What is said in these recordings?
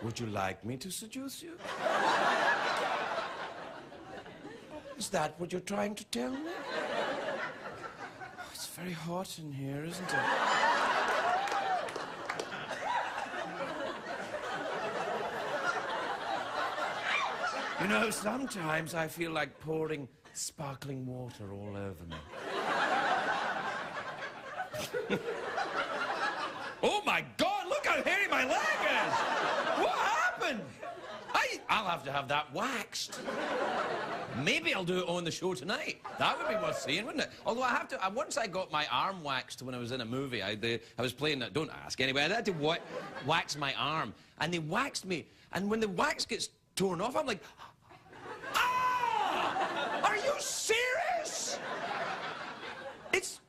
Would you like me to seduce you? Is that what you're trying to tell me? Oh, it's very hot in here, isn't it? You know, sometimes I feel like pouring sparkling water all over me. Oh my God, look how hairy my leg is! What happened? I'll have to have that waxed. Maybe I'll do it on the show tonight. That would be worth seeing, wouldn't it? Although I have to, once I got my arm waxed when I was in a movie, I was playing, don't ask anyway, I had to wax my arm. And they waxed me, and when the wax gets torn off, I'm like, ah! Are you serious? It's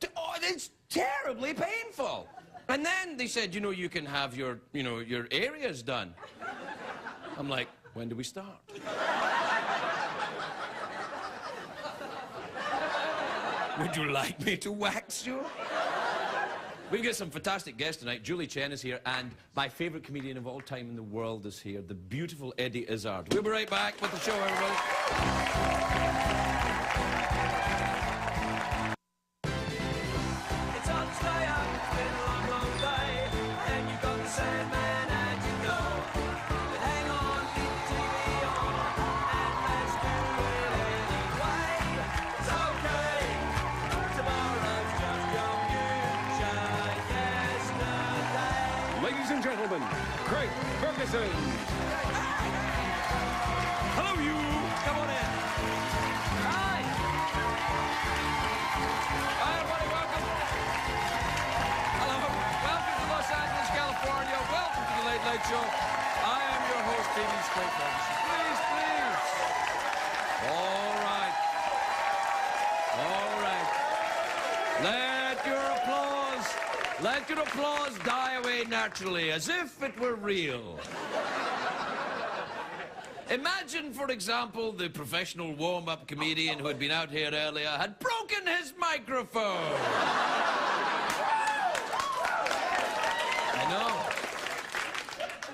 terribly painful. And then they said, you know, you can have your areas done. I'm like, when do we start? Would you like me to wax you? We've got some fantastic guests tonight. Julie Chen is here, and my favourite comedian of all time in the world is here, the beautiful Eddie Izzard. We'll be right back with the show, everybody. Ladies and gentlemen, Craig Ferguson. Hello, you. Come on in. Hi. Hi, everybody. Welcome. Hello. Welcome to Los Angeles, California. Welcome to the Late Late Show. I am your host, TV's Craig Ferguson. Please, please. All right. All right. Let your applause die away naturally, as if it were real. Imagine, for example, the professional warm-up comedian who had been out here earlier had broken his microphone. I know.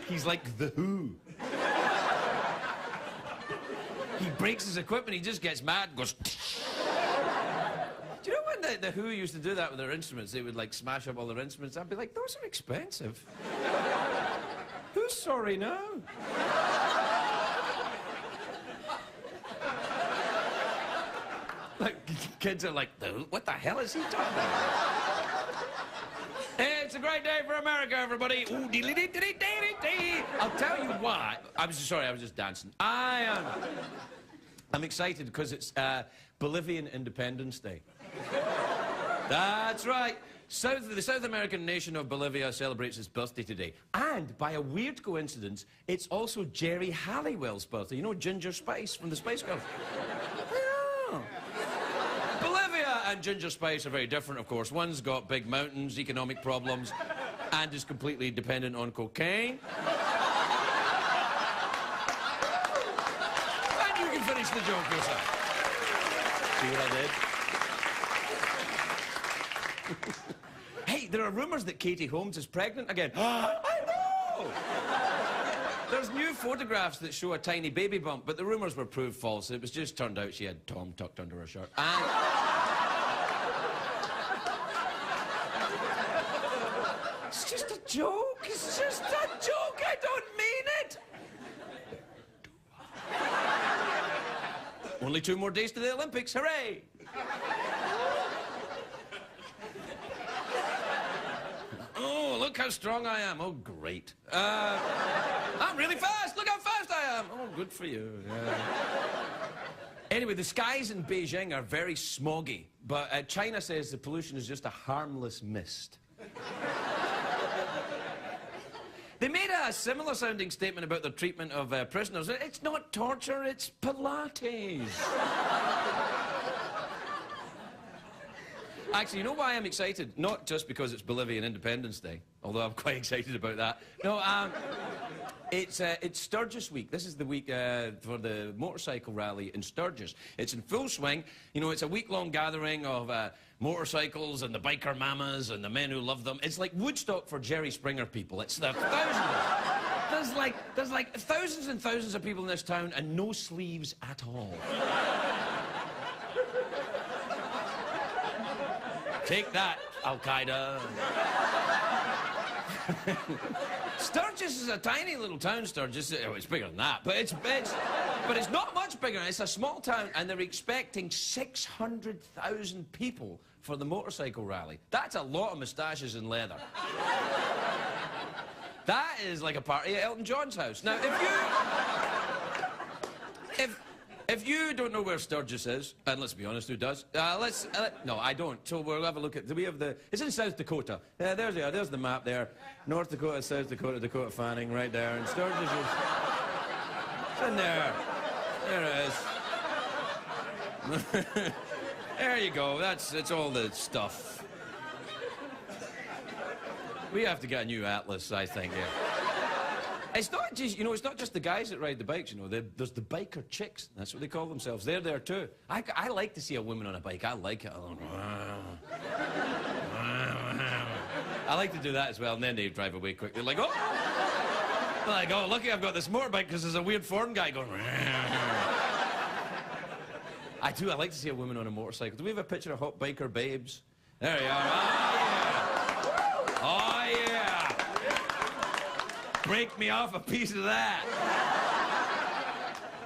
He's like The Who. He breaks his equipment, he just gets mad and goes... Do you know when the Who used to do that with their instruments? They would, like, smash up all their instruments. I'd be like, those are expensive. Who's sorry now? Like, kids are like, what the hell is he talking about? It's a great day for America, everybody. Ooh, I'll tell you why. I'm sorry, I was just dancing. I'm excited because it's Bolivian Independence Day. That's right. The South American nation of Bolivia celebrates its birthday today. And by a weird coincidence, it's also Jerry Halliwell's birthday. You know Ginger Spice from the Spice Girls? Yeah. Bolivia and Ginger Spice are very different, of course. One's got big mountains, economic problems, and is completely dependent on cocaine. And you can finish the joke yourself. See what I did? Hey, there are rumours that Katie Holmes is pregnant again. I know! There's new photographs that show a tiny baby bump, but the rumours were proved false. It was just turned out she had Tom tucked under her shirt. And... It's just a joke. It's just a joke. I don't mean it. Only 2 more days to the Olympics. Hooray! Oh, look how strong I am. Oh, great. I'm really fast. Look how fast I am. Oh, good for you. Anyway, the skies in Beijing are very smoggy, but China says the pollution is just a harmless mist. They made a similar-sounding statement about their treatment of prisoners. It's not torture, it's Pilates. Actually, you know why I'm excited? Not just because it's Bolivian Independence Day, although I'm quite excited about that. No, it's Sturgis Week. This is the week for the motorcycle rally in Sturgis. It's in full swing. You know, it's a week-long gathering of motorcycles and the biker mamas and the men who love them. It's like Woodstock for Jerry Springer people. It's the thousands There's like thousands and thousands of people in this town and no sleeves at all. Take that, Al-Qaeda. Sturgis is a tiny little town, Sturgis. Oh, it's bigger than that, but it's not much bigger. It's a small town, and they're expecting 600,000 people for the motorcycle rally. That's a lot of moustaches and leather. That is like a party at Elton John's house. Now, if you don't know where Sturgis is, and let's be honest, who does? No, I don't. So we'll have a look at. Do we have the? It's in South Dakota. There's the map there. North Dakota, South Dakota, Dakota Fanning, right there, and Sturgis is. It's in there. There it is. There you go. It's all the stuff. We have to get a new atlas, I think. Yeah. It's not just, it's not just the guys that ride the bikes, There's the biker chicks. That's what they call themselves. They're there, too. I like to see a woman on a bike. I like it. I like to do that as well, and then they drive away quick. They're like, oh! They're like, oh, lucky I've got this motorbike, because there's a weird foreign guy going... I do. I like to see a woman on a motorcycle. Do we have a picture of hot biker babes? There you are. Oh, yeah! Break me off a piece of that.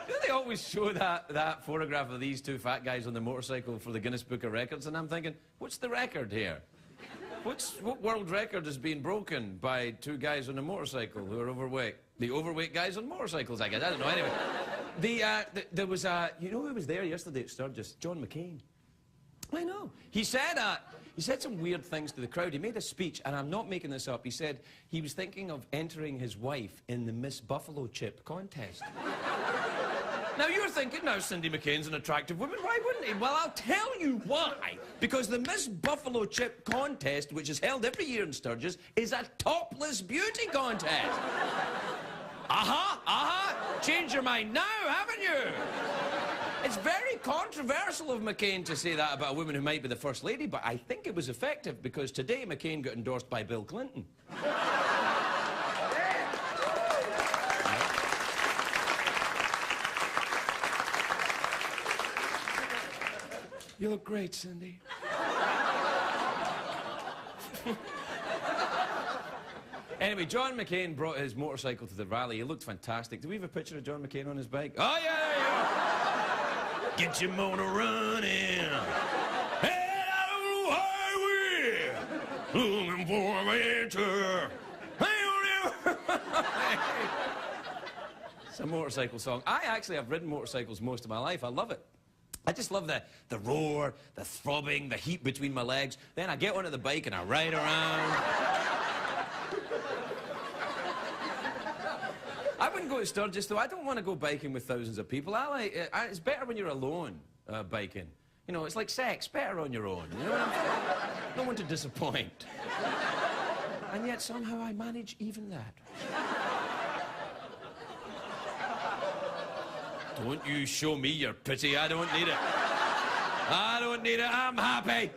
Do they always show that photograph of these two fat guys on the motorcycle for the Guinness Book of Records? And I'm thinking, what's the record here? What world record is being broken by two guys on a motorcycle who are overweight? The overweight guys on motorcycles, I guess. I don't know. Anyway, there was who was there yesterday at Sturgis? John McCain. I know. He said some weird things to the crowd. He made a speech, and I'm not making this up. He said he was thinking of entering his wife in the Miss Buffalo Chip contest. Now, you're thinking, now, Cindy McCain's an attractive woman. Why wouldn't he? Well, I'll tell you why. Because the Miss Buffalo Chip contest, which is held every year in Sturgis, is a topless beauty contest. Change your mind now, haven't you? It's very controversial of McCain to say that about a woman who might be the First Lady, but I think it was effective because today McCain got endorsed by Bill Clinton. You look great, Cindy. Anyway, John McCain brought his motorcycle to the rally. He looked fantastic. Do we have a picture of John McCain on his bike? Oh, yeah, there you go. Get your motor running. Head out on the highway. Looking for a venture. It's a motorcycle song. I actually have ridden motorcycles most of my life. I love it. I just love the roar, the throbbing, the heat between my legs. Then I get onto the bike and I ride around. I wouldn't go to Sturgis, though. I don't want to go biking with thousands of people. It's better when you're alone biking. It's like sex, better on your own. You know what I'm saying? No one to disappoint. And yet somehow I manage even that. Don't you show me your pity. I don't need it. I don't need it. I'm happy.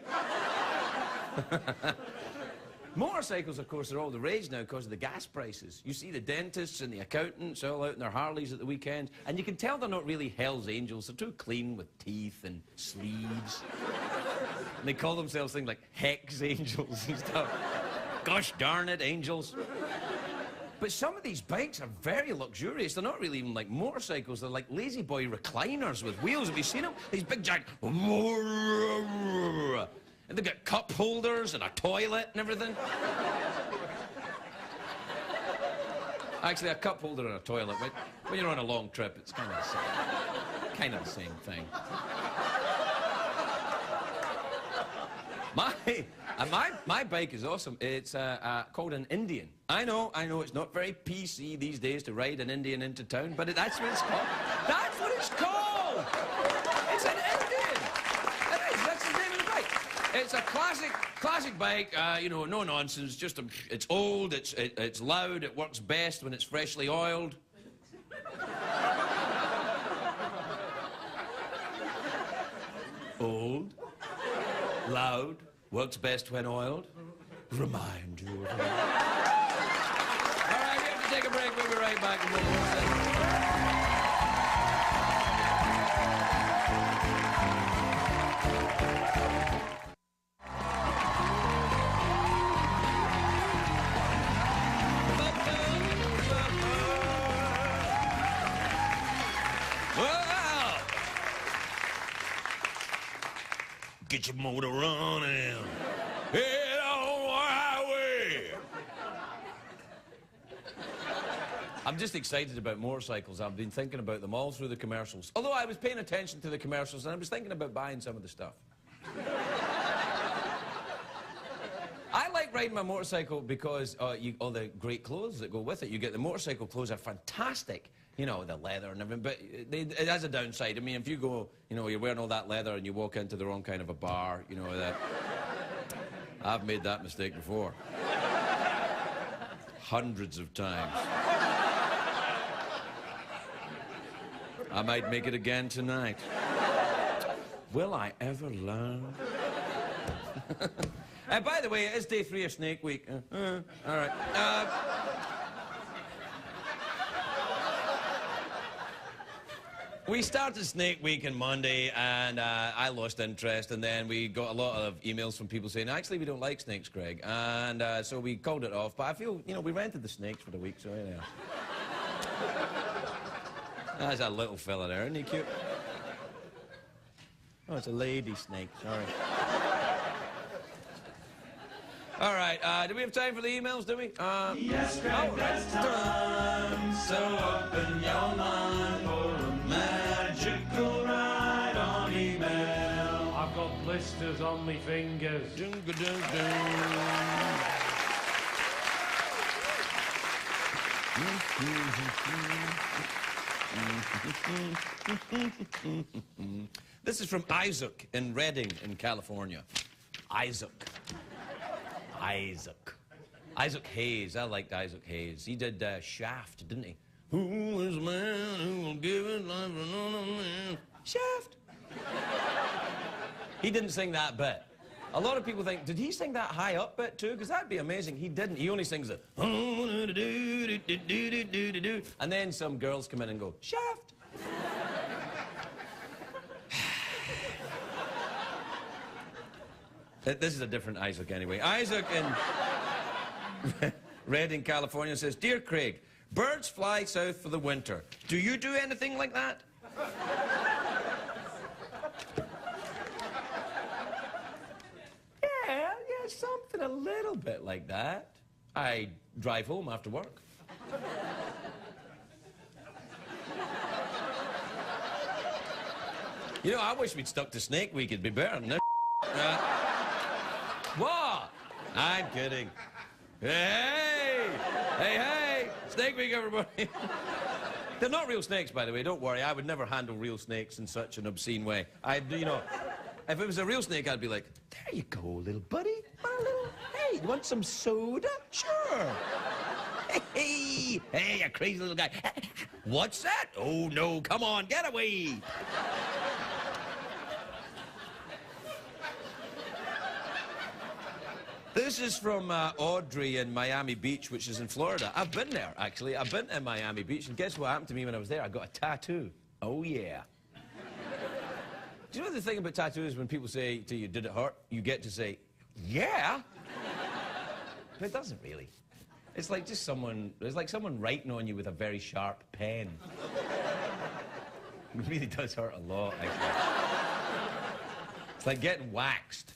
Motorcycles, of course, are all the rage now because of the gas prices. You see the dentists and the accountants all out in their Harleys at the weekend, and you can tell they're not really Hell's Angels. They're too clean with teeth and sleeves. And they call themselves things like Hex Angels and stuff. Gosh darn it, angels. But some of these bikes are very luxurious. They're not really even like motorcycles. They're like lazy boy recliners with wheels. Have you seen them? These big giant... And they've got cup holders and a toilet and everything. Actually, a cup holder and a toilet, but when you're on a long trip, it's kind of the same. Kind of the same thing. My bike is awesome. It's called an Indian. I know, it's not very PC these days to ride an Indian into town, but that's what it's called. That's what it's called! It's an Indian! It is, that's the name of the bike. It's a classic bike, no nonsense, just it's old, it's loud, it works best when it's freshly oiled. Old, loud, works best when oiled. Remind you of it. All right, we have to take take a break. We'll be right back. And we'll Well, get your motor running. Head on the highway. I'm just excited about motorcycles. I've been thinking about them all through the commercials. Although I was paying attention to the commercials and I was thinking about buying some of the stuff. I like riding my motorcycle because all the great clothes that go with it. You get the motorcycle clothes are fantastic. You know, the leather and everything, but it has a downside. I mean, if you go, you know, you're wearing all that leather and you walk into the wrong kind of a bar, you know, that... I've made that mistake before. Hundreds of times. I might make it again tonight. Will I ever learn? And by the way, it is day 3 of Snake Week. All right. We started Snake Week on Monday, and I lost interest, and then we got a lot of emails from people saying, actually, we don't like snakes, Craig. And so we called it off, but I feel, you know, we rented the snakes for the week, so anyhow. That's a little fella there, isn't he cute? Oh, it's a lady snake, sorry. All right, do we have time for the emails, do we? Yes, Craig, that's time. So open your mind for a magical ride on email. I've got blisters on my fingers. This is from Isaac in Redding, in California. Isaac Hayes. I liked Isaac Hayes. He did Shaft, didn't he? Who is the man who will give his life for another man? Shaft. He didn't sing that bit. A lot of people think, did he sing that high up bit too? Because that'd be amazing. He didn't. He only sings the... And then some girls come in and go, Shaft. This is a different Isaac anyway. Isaac in Redding, California says, Dear Craig, birds fly south for the winter. Do you do anything like that? Yeah, something a little bit like that. I drive home after work. You know, I wish we'd stuck to Snake Week. It'd be better than this. What? I'm kidding. Hey! Hey! Snake Week, everybody. They're not real snakes, by the way. Don't worry. I would never handle real snakes in such an obscene way. You know, if it was a real snake, I'd be like, there you go, little buddy. Hey, you want some soda? Sure. Hey, you crazy little guy. What's that? Oh, no, come on, get away. This is from Audrey in Miami Beach, which is in Florida. I've been there, actually. I've been to Miami Beach, and guess what happened to me when I was there? I got a tattoo. Oh, yeah. Do you know the thing about tattoos, when people say to you, did it hurt? You get to say, yeah. But it doesn't really. It's like just someone writing on you with a very sharp pen. It really does hurt a lot, actually. It's like getting waxed.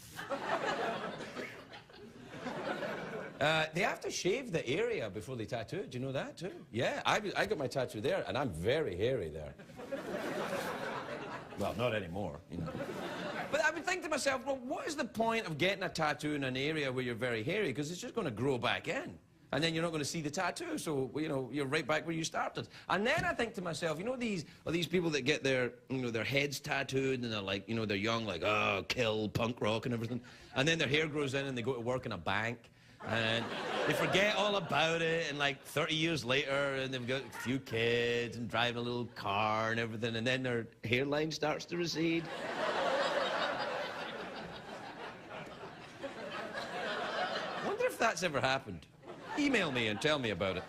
They have to shave the area before they tattoo it. Do you know that, too? Yeah, I got my tattoo there, and I'm very hairy there. Well, not anymore, you know. But I would think to myself, well, what is the point of getting a tattoo in an area where you're very hairy? Because it's just going to grow back in. And then you're not going to see the tattoo, so, you know, you're right back where you started. And then I think to myself, you know, these people that get their, you know, their heads tattooed, and they're like, you know, they're young, like, oh, kill, punk rock and everything. And then their hair grows in and they go to work in a bank. And they forget all about it, and like 30 years later, and they've got a few kids and driving a little car and everything, and then their hairline starts to recede. Wonder if that's ever happened. Email me and tell me about it.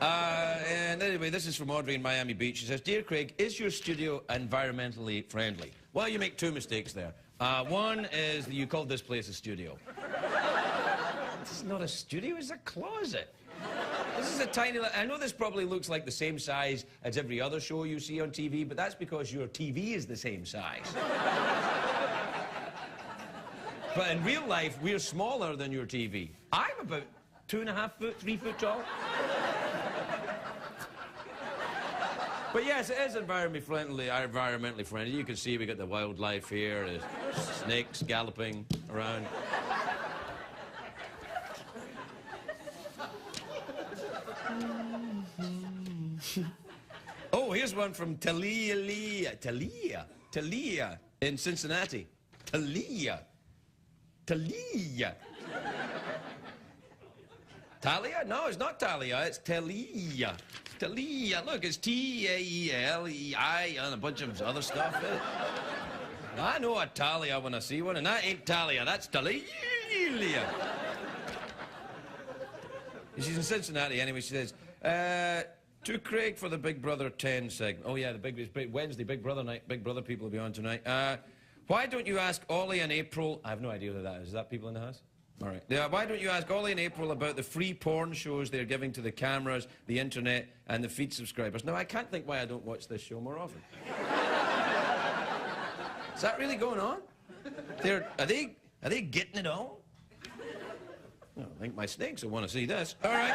And anyway, this is from Audrey in Miami Beach. She says, Dear Craig, is your studio environmentally friendly? Well, you make two mistakes there. One is that you called this place a studio. This is not a studio, it's a closet. This is a tiny... I know this probably looks like the same size as every other show you see on TV, but that's because your TV is the same size. But in real life, we're smaller than your TV. I'm about 2.5 foot, 3 foot tall. But yes, it is environmentally friendly. You can see we got the wildlife here, the snakes galloping around. Oh, here's one from Talia in Cincinnati. Talia. Talia? No, it's not Talia, it's Talia. Talia, look, it's T-A-E-L-E-I and a bunch of other stuff. I know a Talia when I see one, and that ain't Talia, that's Talia. She's in Cincinnati anyway. She says, to Craig for the Big Brother 10 segment. Oh, yeah, it's Wednesday, Big Brother night. Big Brother people will be on tonight. Why don't you ask Ollie and April... I have no idea who that is. Is that people in the house? All right. Yeah, why don't you ask Ollie and April about the free porn shows they're giving to the cameras, the internet, and the feed subscribers? Now, I can't think why I don't watch this show more often. Is that really going on? Are they getting it on? Well, I think my snakes will want to see this. All right.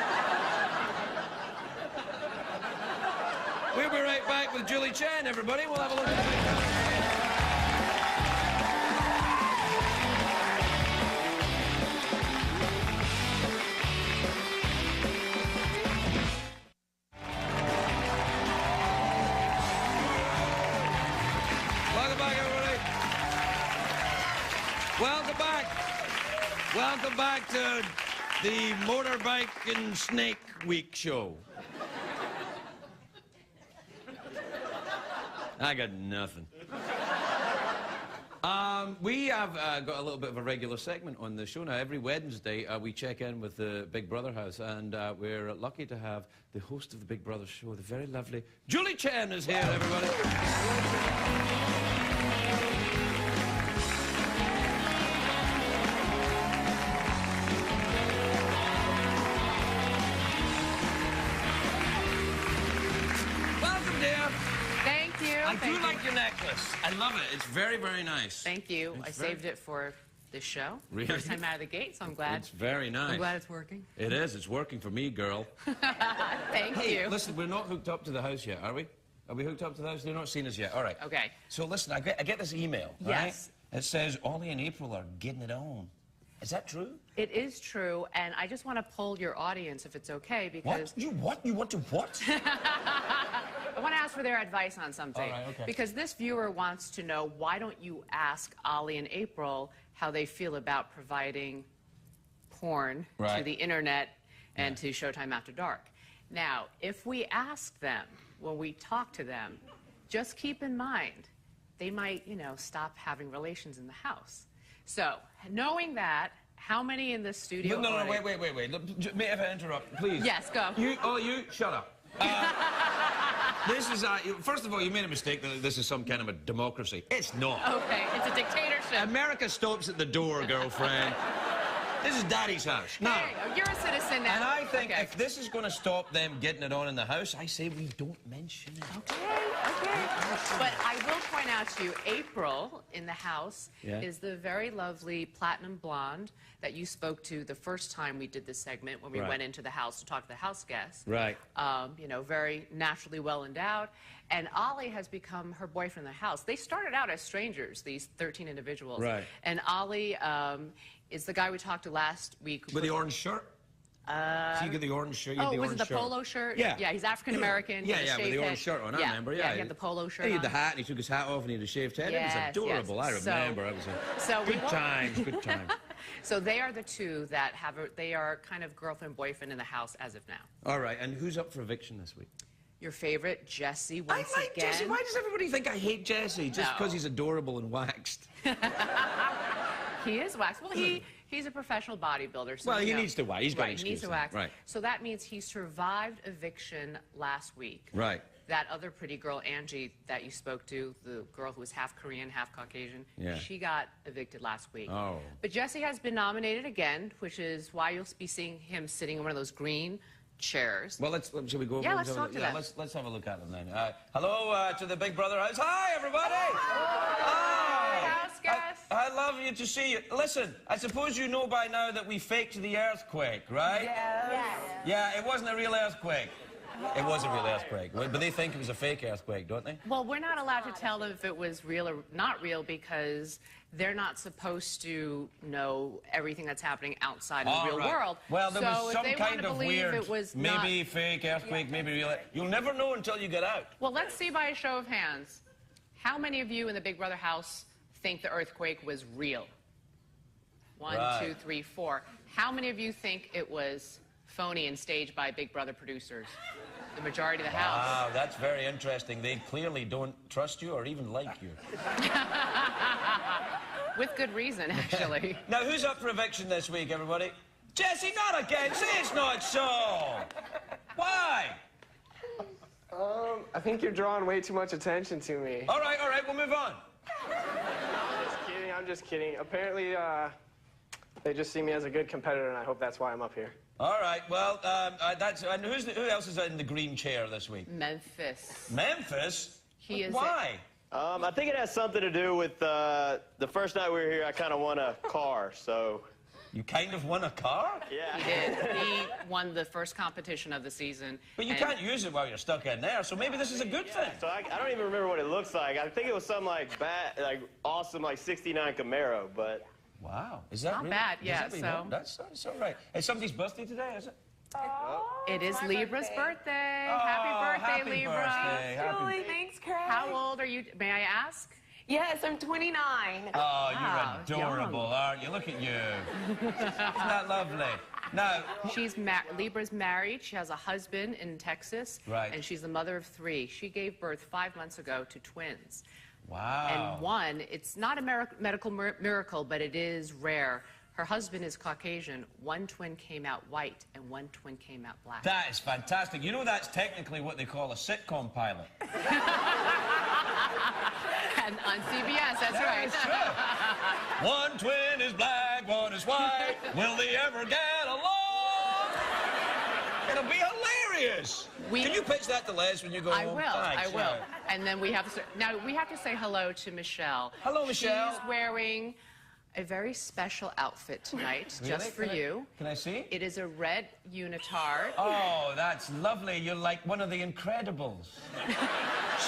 We'll be right back with Julie Chen, everybody. We'll have a look at it. Welcome back to the Motorbike and Snake Week show. I got nothing. We have got a little bit of a regular segment on the show now. Every Wednesday, we check in with the Big Brother house, and we're lucky to have the host of the Big Brother show, the very lovely Julie Chen is here, everybody. I do like your necklace. I love it. It's very, very nice. Thank you. I saved it for this show. Really? First time out of the gate, so I'm glad. It's very nice. I'm glad it's working. It is. It's working for me, girl. Thank you. Listen, we're not hooked up to the house yet, are we? Are we hooked up to the house? They've not seen us yet. All right. Okay. So listen, I get this email, yes. Right? It says Ollie and April are getting it on. Is that true? It is true, and I just want to poll your audience if it's okay, because... What? You want to what? I want to ask for their advice on something. All right, okay. Because this viewer wants to know, why don't you ask Ollie and April how they feel about providing porn to the internet and to Showtime After Dark? Now, if we ask them, when we talk to them, just keep in mind, they might, stop having relations in the house. So, knowing that, how many in the studio... No, wait. Look, may I interrupt, please? Yes, go. You, shut up. This is, first of all, you made a mistake that this is some kind of a democracy. It's not. Okay, it's a dictatorship. America stops at the door, girlfriend. This is Daddy's house. Now, hey, you're a citizen now. And I think if this is going to stop them getting it on in the house, I say we don't mention it. Okay. But I will point out to you, April in the house is the very lovely platinum blonde that you spoke to the first time we did this segment when we went into the house to talk to the house guests. Right. Very naturally well endowed. And Ollie has become her boyfriend in the house. They started out as strangers, these 13 individuals. Right. And Ollie is the guy we talked to last week. With the orange shirt? So you get the orange shirt. Oh, was it the polo shirt? Yeah. Yeah, he's African-American. Yeah, with the orange shirt on, I remember. Yeah, he had the polo shirt He had on. the hat, and he took his hat off, and he had a shaved head. Yes, it was adorable. yes. I remember. It was good times, good times. So they are the two that they are kind of girlfriend-boyfriend in the house as of now. All right, and who's up for eviction this week? Your favorite, Jesse, once I like again. Jesse. Why does everybody think I hate Jesse? Just because he's adorable and waxed. He is waxed. Well, he He's a professional bodybuilder. So Well, he needs to wax. He's got an Right, he needs excuse to wax. then. Right. So that means he survived eviction last week. Right. That other pretty girl, Angie, that you spoke to, the girl who was half Korean, half Caucasian, Yeah. she got evicted last week. Oh. But Jesse has been nominated again, which is why you'll be seeing him sitting in one of those green chairs. Well, shall we go? Yeah, over let's talk to them. Let's have a look at them then. Hello to the Big Brother house. Hi, everybody. Hi. House guests. I love you to see you. Listen, I suppose you know by now that we faked the earthquake, right? Yeah, it wasn't a real earthquake. It was a real earthquake, but they think it was a fake earthquake, don't they? Well, we're not allowed to tell them if it was real or not real because they're not supposed to know everything that's happening outside in the real world. Well, there was so some if they kind want to of believe weird, it was maybe fake earthquake, maybe real. You'll never know until you get out. Well, let's see by a show of hands. How many of you in the Big Brother house think the earthquake was real? One, Right. 2, 3, 4. How many of you think it was phony and staged by Big Brother producers? The majority of the house. Wow, that's very interesting. They clearly don't trust you or even like you. With good reason, actually. Now, who's up for eviction this week, everybody? Jesse, not again. Say it's not so. Why? I think you're drawing way too much attention to me. All right, we'll move on. I'm just kidding. Apparently, they just see me as a good competitor, and I hope that's why I'm up here. All right, well, and who else is in the green chair this week? Memphis. Memphis? He is. Why? I think it has something to do with the first night we were here, I kind of won a car, so... You kind of won a car? Yeah. He did. He won the first competition of the season. But you can't use it while you're stuck in there, so maybe this is a good thing. So I don't even remember what it looks like. I think it was some awesome 69 Camaro, but... Wow. Is that Not really? bad, Is yeah, that really- so- That's all right. It's somebody's birthday today, is it? It is Libra's birthday. Oh, Happy birthday, happy Libra. birthday. Happy- Thanks, Craig. How old are you? May I ask? Yes, I'm 29. Oh, Wow, you're adorable, aren't you? Look at you. Isn't that lovely? Now, Libra's married. She has a husband in Texas. Right. And she's the mother of 3. She gave birth 5 months ago to twins. wow. And one, it's not a medical miracle, but it is rare. Her husband is Caucasian. One twin came out white, and one twin came out black. That is fantastic. You know that's technically what they call a sitcom pilot. And on CBS, that's right. That's true. One twin is black, one is white. Will they ever get along? It'll be hilarious. Can you pitch that to Les when you go I home? will. Thanks, I will. yeah. And then we have to say hello to Michelle. Hello, Michelle. She's wearing a very special outfit tonight, just for you. Can I see? It is a red unitard. Oh, that's lovely. You're like one of the Incredibles.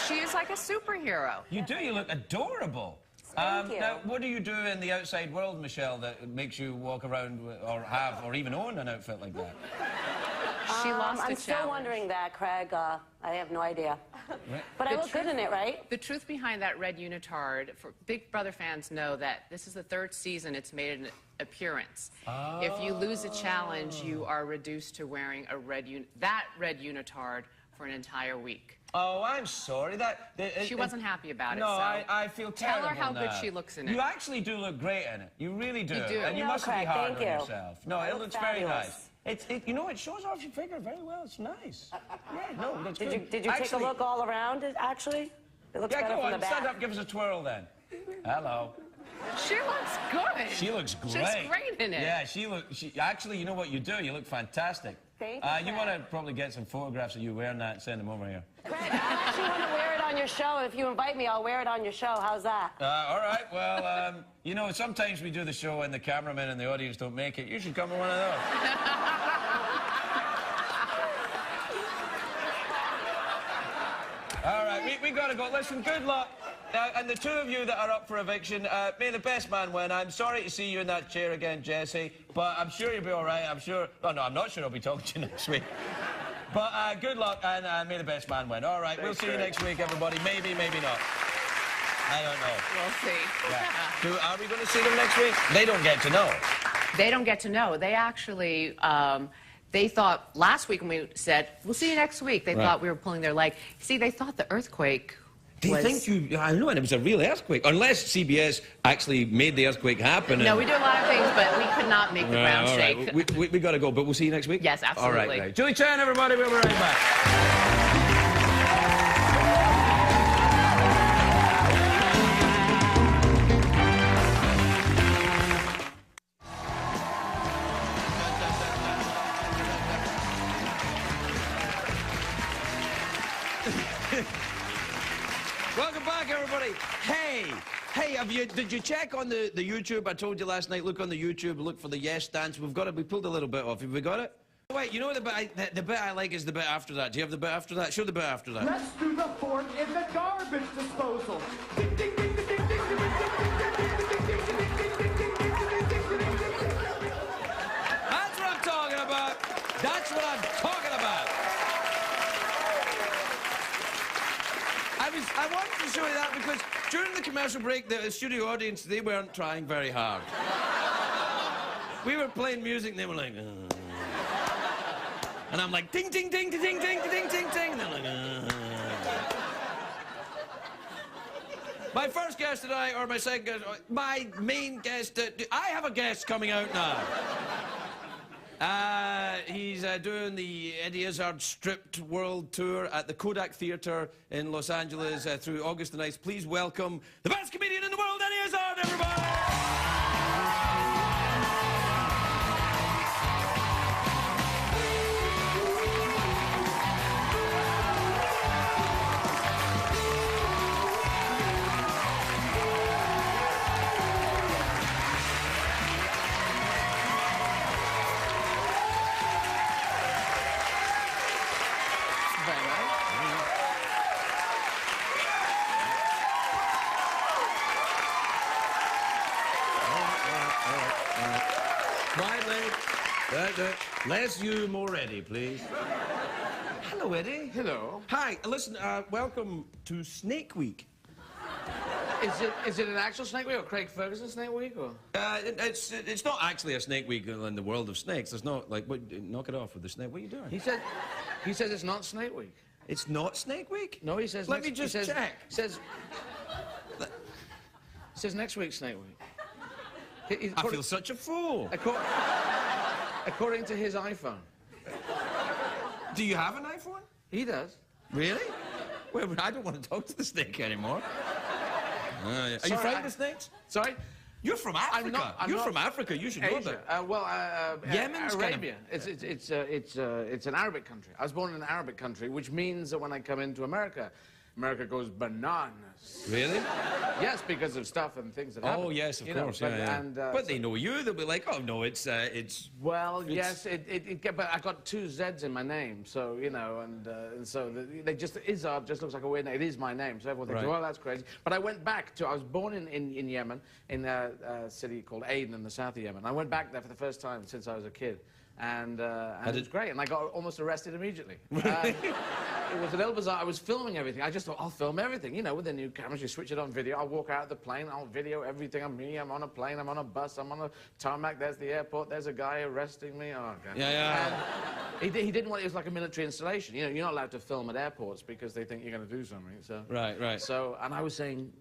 She is like a superhero. You do. You look adorable. Thank you. Now, what do you do in the outside world, Michelle, that makes you walk around or even own an outfit like that? She lost I'm a still challenge. wondering that, Craig. I have no idea. Right. But I look good in it, right? The truth behind that red unitard, for Big Brother fans know that this is the 3rd season it's made an appearance. Oh. If you lose a challenge, you are reduced to wearing that red unitard for an entire week. Oh, I'm sorry. She wasn't happy about it, No, so I feel tell terrible her how good now. she looks in it. You actually do look great in it. You really do. You do. And you No, mustn't be Craig, hard thank on you. yourself. No, I it look looks very fabulous. nice. It shows off your figure very well. It's nice. Yeah, no, that's Did good. you take a Actually, look all around it, actually? It looks Yeah, better go from on. the Stand back. up. Give us a twirl then. Hello. She looks good. She looks great. She's great in it. Yeah, actually, you know what you do? You look fantastic. Thank you, You Craig. want to probably get some photographs of you wearing that and send them over here. Craig, I actually want to wear it on your show. If you invite me, I'll wear it on your show. How's that? All right, well, you know, sometimes we do the show and the cameraman and the audience don't make it. You should come to one of those. All right, we got to go. Listen, good luck. And the 2 of you that are up for eviction, may the best man win. I'm sorry to see you in that chair again, Jesse, but I'm sure you'll be all right. I'm sure... Oh, no, I'm not sure I'll be talking to you next week. But good luck, and may the best man win. All right, we'll see you next week, everybody. Maybe, maybe not. I don't know. We'll see. Yeah. Are we going to see them next week? They don't get to know. They don't get to know. They actually, they thought last week when we said, we'll see you next week, they thought we were pulling their leg. See, they thought the earthquake Do you think you... I know, and it was a real earthquake. Unless CBS actually made the earthquake happen. No, we do a lot of things, but we could not make the ground shake. Right. We got to go, but we'll see you next week? Yes, absolutely. All right. Julie Chen, everybody, we'll be right back. Welcome back, everybody. Hey, did you check on the YouTube? I told you last night, look on the YouTube, look for the yes dance. We pulled a little bit off. Have we got it? Oh, wait, you know what the bit I like is the bit after that. Do you have the bit after that? Show the bit after that. Let's do the fork in the garbage disposal. Ding, ding, ding, ding, ding, ding, ding, ding, ding, That's what I'm talking about. That's what I'm talking about. I wanted to show you that because during the commercial break, the studio audience, they weren't trying very hard. We were playing music and they were like, and I'm like, ding, ding, ding, ding, ding, ding, ding, ding, ding, and they're like, My first guest tonight, or my second guest, my main guest, I have a guest coming out now. He's doing the Eddie Izzard Stripped World Tour at the Kodak Theatre in Los Angeles through August the 9th. Please welcome the best comedian in the world, Eddie Izzard, everybody! Less you, more Eddie, please. Hello, Eddie. Hello. Hi. Listen, welcome to Snake Week. Is it an actual Snake Week or Craig Ferguson Snake Week or? It's not actually a Snake Week in the world of snakes. There's not like knock it off with the snake. What are you doing? He says it's not Snake Week. It's not Snake Week? No, he says. Let me just check. Says next week's Snake Week. I feel such a fool. According to his iPhone. Do you have an iPhone? He does. Really? Well, I don't want to talk to the snake anymore. Yeah. Are you frightened of snakes? Sorry? You're from Africa. I'm You're not from Africa. You should know that. Yemen's Arabia. It's an Arabic country. I was born in an Arabic country, which means that when I come into America, America goes bananas. Really? Yes, because of stuff and things that happen. Oh, yes, of course, yeah. But they know you. They'll be like, oh, no, it's... Well, yes, but I got 2 Zs in my name, so, you know, and so Izzard just looks like a weird name. It is my name, so everyone thinks, well, that's crazy. But I went back to... I was born in Yemen, in a city called Aden in the south of Yemen. I went back there for the first time since I was a kid. And it was great, and I got almost arrested immediately. It was a little bizarre. I was filming everything. I just thought, I'll film everything. You know, with the new cameras, you switch it on video. I'll walk out of the plane, I'll video everything. I'm me, I'm on a plane, I'm on a bus, I'm on a tarmac, there's the airport, there's a guy arresting me. Oh, God. Yeah. And he didn't want it was like a military installation. You know, you're not allowed to film at airports because they think you're going to do something. So Right. So, and I was saying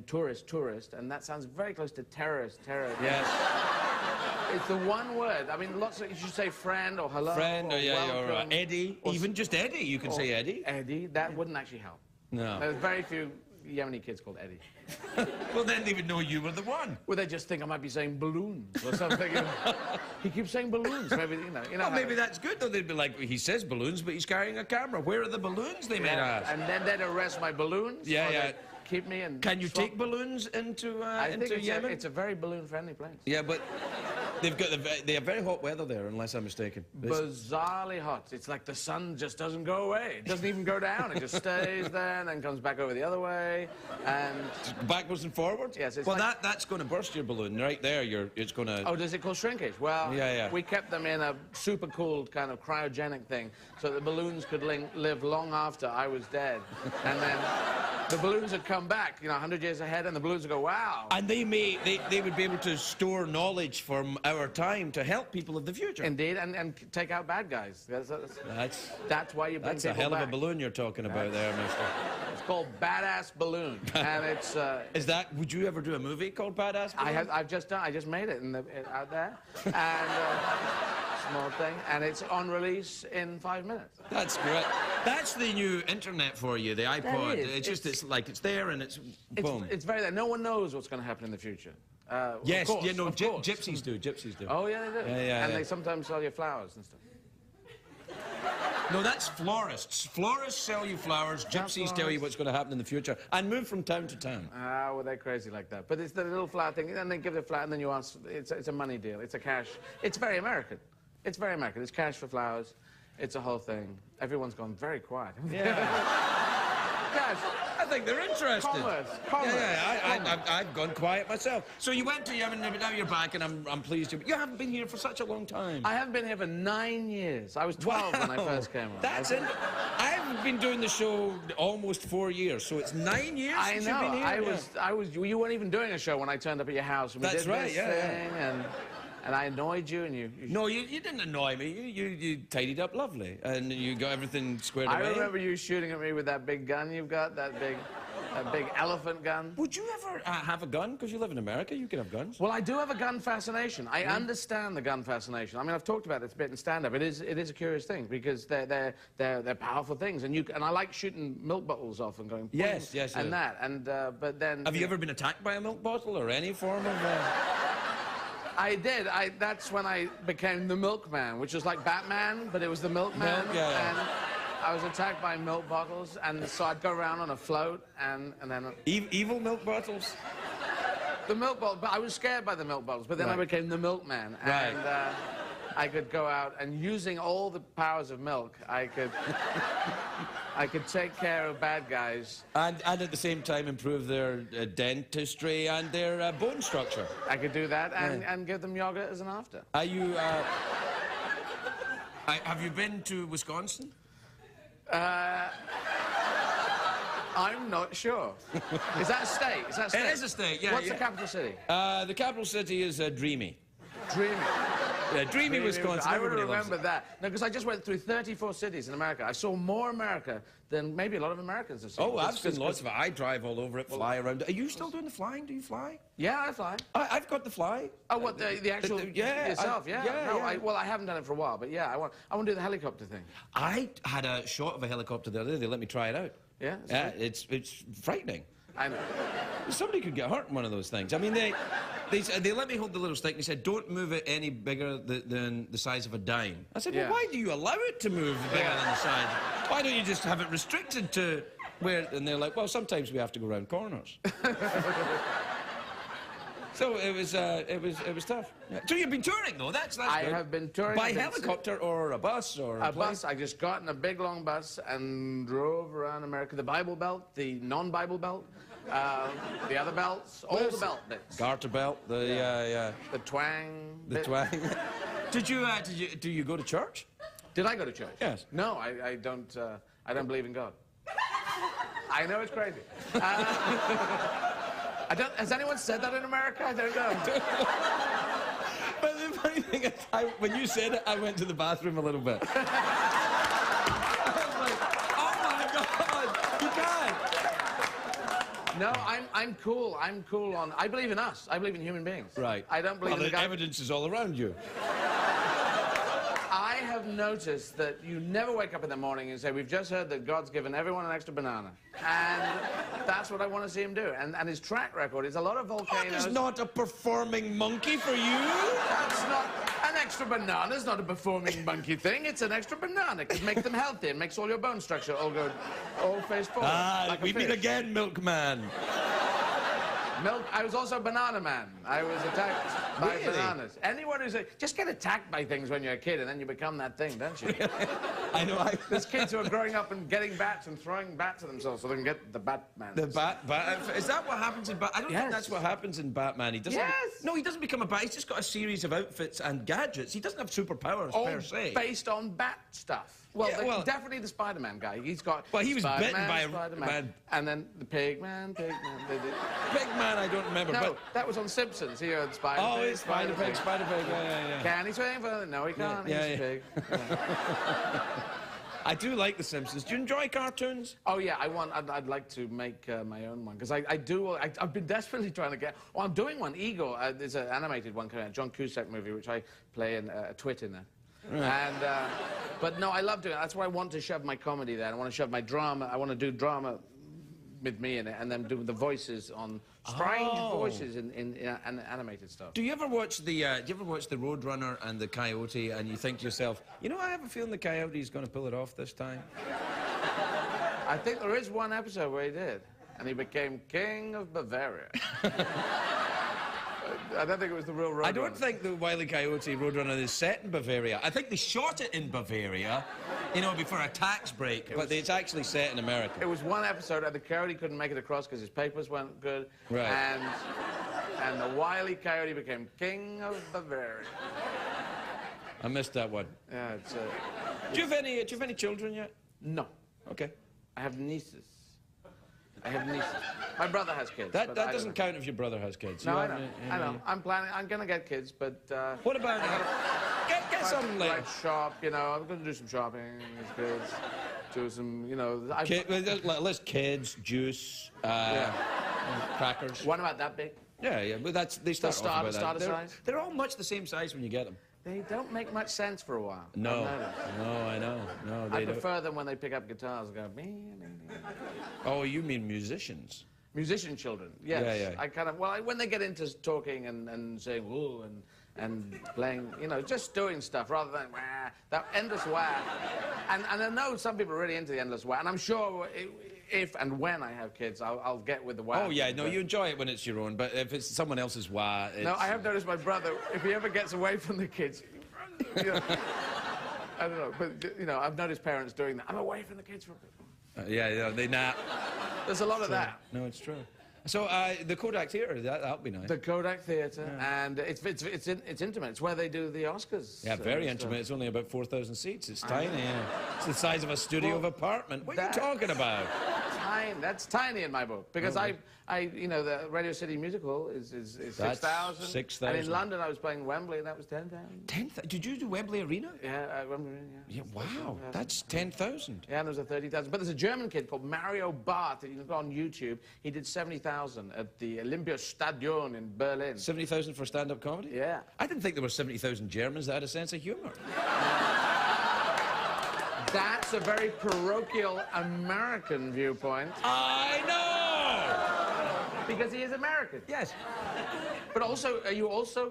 tourist, and that sounds very close to terrorist. Yes. It's the one word. I mean, you should say friend or hello. Friend, or welcome, you're right. Eddie, even just Eddie. You can say Eddie. Eddie, that wouldn't actually help. No. There's very few Yemeni kids called Eddie. Well, then they would know you were the one. Well, they just think I might be saying balloons or something. You know? He keeps saying balloons. Maybe, you know. Well, maybe that's good, though. They'd be like, he says balloons, but he's carrying a camera. Where are the balloons, they may ask? And then they'd arrest my balloons. Yeah. Keep me and... Can you take balloons into Yemen? It's a very balloon-friendly place. Yeah, but they have very hot weather there, unless I'm mistaken. Bizarrely hot. It's like the sun just doesn't go away. It doesn't even go down. It just stays there and then comes back over the other way. And backwards and forwards? Yes. Well, that's going to burst your balloon right there. It's going to... Oh, does it cause shrinkage? Well, yeah. We kept them in a super cooled kind of cryogenic thing so the balloons could live long after I was dead. And then the balloons would come back, you know, 100 years ahead, and the balloons would go, wow. And they would be able to store knowledge from our time to help people of the future. Indeed, and take out bad guys. That's why you bring That's a people hell of a back. balloon you're talking about there, mister. It's called Badass Balloon, and it's. Is that? Would you ever do a movie called Badass Balloon? I just made it out there, and small thing, and it's on release in 5 minutes. That's great. That's the new internet for you, the iPod. It's like it's there and it's boom. It's very there. No one knows what's going to happen in the future. Yes, of course, yeah, no, of course. gypsies do. Gypsies do. Oh yeah, they do. Yeah, and they sometimes sell you flowers and stuff. No, that's florists. Florists sell you flowers. Gypsies tell you what's going to happen in the future and move from town to town. Ah, well, they're crazy like that. But it's the little flower thing, and they give the flower, and then you ask. It's a money deal. It's a cash. It's very American. It's very American. It's cash for flowers. It's a whole thing. Everyone's gone very quiet. Yeah. Cash. I think they're interested. Commerce. Yeah, I've gone quiet myself. So you went to Yemen, but now you're back, and I'm pleased you haven't been here for such a long time. I haven't been here for 9 years. I was 12 when I first came on. That's it. I've been doing the show almost 4 years, so it's 9 years since you've been here. I was. You weren't even doing a show when I turned up at your house. And we That's did right. this Yeah. thing, and I annoyed you, and you. No, you didn't annoy me. You tidied up lovely, and you got everything squared away. I remember you shooting at me with that big gun you've got, that big elephant gun. Would you ever have a gun? Because you live in America, you can have guns. Well, I do have a gun fascination. I understand the gun fascination. I mean, I've talked about this a bit in stand-up. It is a curious thing because they're powerful things, and I like shooting milk bottles off and going. Yes, but then. Have you ever been attacked by a milk bottle or any form of? I did. That's when I became the milkman, which was like Batman, but it was the milkman. And I was attacked by milk bottles, and so I'd go around on a float, and then... Evil milk bottles? The milk bottle, but I was scared by the milk bottles, but then I became the milkman. Right. And I could go out, and using all the powers of milk, I could take care of bad guys. And at the same time improve their dentistry and their bone structure. I could do that and give them yogurt as an after. Are you... have you been to Wisconsin? I'm not sure. Is that a state? Is that a state? It is a state, yeah. What's the capital city? The capital city is Dreamy. Dreamy. Yeah, Dreamy, Wisconsin. I would remember that. No, because I just went through 34 cities in America. I saw more America than maybe a lot of Americans have seen. Oh, I've seen lots of it. I drive all over it, fly around. Are you still doing the flying? Do you fly? Yeah, I fly. I've got the fly. Oh, what, the actual... yourself, yeah. Yeah, no, well, I haven't done it for a while, but yeah, I want to do the helicopter thing. I had a shot of a helicopter the other day. They let me try it out. Yeah? It's frightening. I know. Somebody could get hurt in one of those things. I mean, they let me hold the little stick, and they said, don't move it any bigger than the size of a dime. I said, well, why do you allow it to move bigger than the size? Why don't you just have it restricted to where... And they're like, well, sometimes we have to go around corners. So it was tough. Yeah. So you've been touring, though. That's good. I have been touring. By helicopter or a bus or a plane? Bus. I just got in a big, long bus and drove around America. The Bible Belt, the non-Bible belt, the other belts, all the belt bits. Garter belt, the twang. The twang. Do you go to church? Did I go to church? Yes. No, I don't. I don't believe in God. I know it's crazy. Has anyone said that in America? I don't know. But the funny thing is, when you said it, I went to the bathroom a little bit. I was like, oh my God, you can't. No, I'm cool. I'm cool on... I believe in us. I believe in human beings. Right. I don't believe in the guy... evidence is all around you. I have noticed that you never wake up in the morning and say, we've just heard that God's given everyone an extra banana. And that's what I want to see him do. And his track record is a lot of volcanoes... That is not a performing monkey for you. That's not... An extra banana is not a performing monkey thing. It's an extra banana. It makes them healthy. It makes all your bone structure all go... all face forward. Like we meet again, milkman. I was also banana man. I was attacked by bananas. Anyone who's just get attacked by things when you're a kid, and then you become that thing, don't you? I know. There's kids who are growing up and getting bats and throwing bats at themselves so they can get the Batman. The bat. Is that what happens in Batman? I don't think that's what happens in Batman. He doesn't. Yes. No, he doesn't become a bat. He's just got a series of outfits and gadgets. He doesn't have superpowers all per se. Based on bat stuff. Well, Yeah, well- definitely the Spider-Man guy. He's got. Well, he was bitten Spider-Man, by a Spider-Man, man. and then the Pigman. Big Man, I don't remember. No, but that was on Simpsons. He heard Spider. oh, Pig, it's Spider-Pig. Yeah. Can he swing for? No, he can't. Yeah, He's yeah. big. I do like The Simpsons. Do you enjoy cartoons? Oh yeah, I'd like to make my own one because I've been desperately trying to get. Well, I'm doing one. Eagle. There's an animated one coming out, John Cusack movie, which I play in a twit in there. Right. And but no, I love doing it. That's why I want to shove my comedy there. I want to shove my drama. I want to do drama with me in it, and then do the voices on strange voices in animated stuff. Do you ever watch the Roadrunner and the Coyote, and you think to yourself, you know, I have a feeling the Coyote's going to pull it off this time? I think there is one episode where he did, and he became king of Bavaria. I don't think it was the real Roadrunner. I don't think the Wile E. Coyote Roadrunner is set in Bavaria. I think they shot it in Bavaria, you know, before a tax break, but it's actually set in America. It was one episode, and the Coyote couldn't make it across because his papers weren't good. Right. And the Wile E. Coyote became king of Bavaria. I missed that one. Yeah, it's... Do you have any children yet? No. Okay. I have nieces. My brother has kids. That doesn't count if your brother has kids. No, I know. I know. I'm gonna get kids, but... what about... Get some later. Like shop, you know. I'm gonna do some shopping with kids. Do some, you know... List kids, juice, crackers. One about that big? Yeah, but they start off about that. Starter size? They're all much the same size when you get them. They don't make much sense for a while. No, I know. No, they I don't. prefer them when they pick up guitars and go... Oh, you mean musicians? Musician children, yes. Yeah. I kind of... Well, when they get into talking and saying, whoa, and playing, you know, just doing stuff rather than wah, that endless wah. And I know some people are really into the endless wah, and I'm sure if and when I have kids, I'll get with the wah. Oh, yeah, no, you enjoy it when it's your own, but if it's someone else's wah, it's... No, I have noticed my brother, if he ever gets away from the kids, you know, I don't know, but, you know, I've noticed parents doing that. I'm away from the kids for a bit. They nap. There's a lot of that. No, it's true. So the Kodak Theatre, that'll be nice. The Kodak Theatre, and it's intimate. It's where they do the Oscars. Yeah, very intimate. It's only about 4,000 seats. It's tiny. Yeah. It's the size of a studio of apartment. What are you talking about? Tiny. That's tiny in my book because you know, the Radio City musical is 6,000. 6,000. And in London, I was playing Wembley, and that was 10,000. 10,000? Did you do Wembley Arena? Yeah, Wembley Arena. Yeah, wow. That's 10,000. Yeah, and there's a 30,000. But there's a German kid called Mario Barth. You can go on YouTube. He did 70,000 at the Olympiastadion in Berlin. 70,000 for stand-up comedy? Yeah. I didn't think there were 70,000 Germans that had a sense of humour. That's a very parochial American viewpoint. I know! Because he is American. Yes. But also, are you also...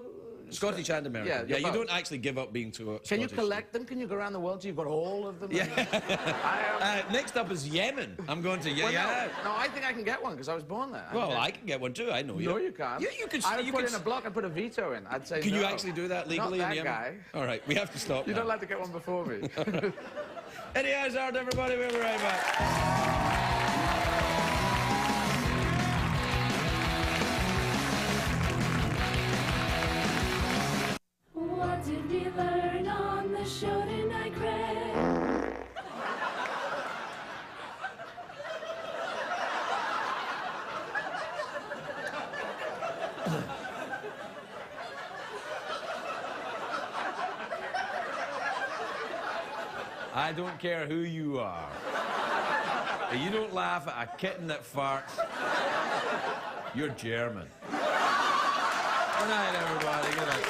Scottish and American. Yeah, you don't actually give up being too Scottish. Can you collect them? Can you go around the world till you've got all of them? Yeah. Next up is Yemen. I'm going to Yemen. Well, no, I think I can get one because I was born there. I can get one too. I know you. No, you can't. You could. I would put in a block and put a veto in. I'd say Can no. you actually do that legally Not that in Yemen? guy. All right, we have to stop. You don't like to get one before me. Eddie Izzard, everybody. We'll be right back. What did we learn on the show tonight, Craig? I don't care who you are. You don't laugh at a kitten that farts. You're German. Good night, everybody. Good night.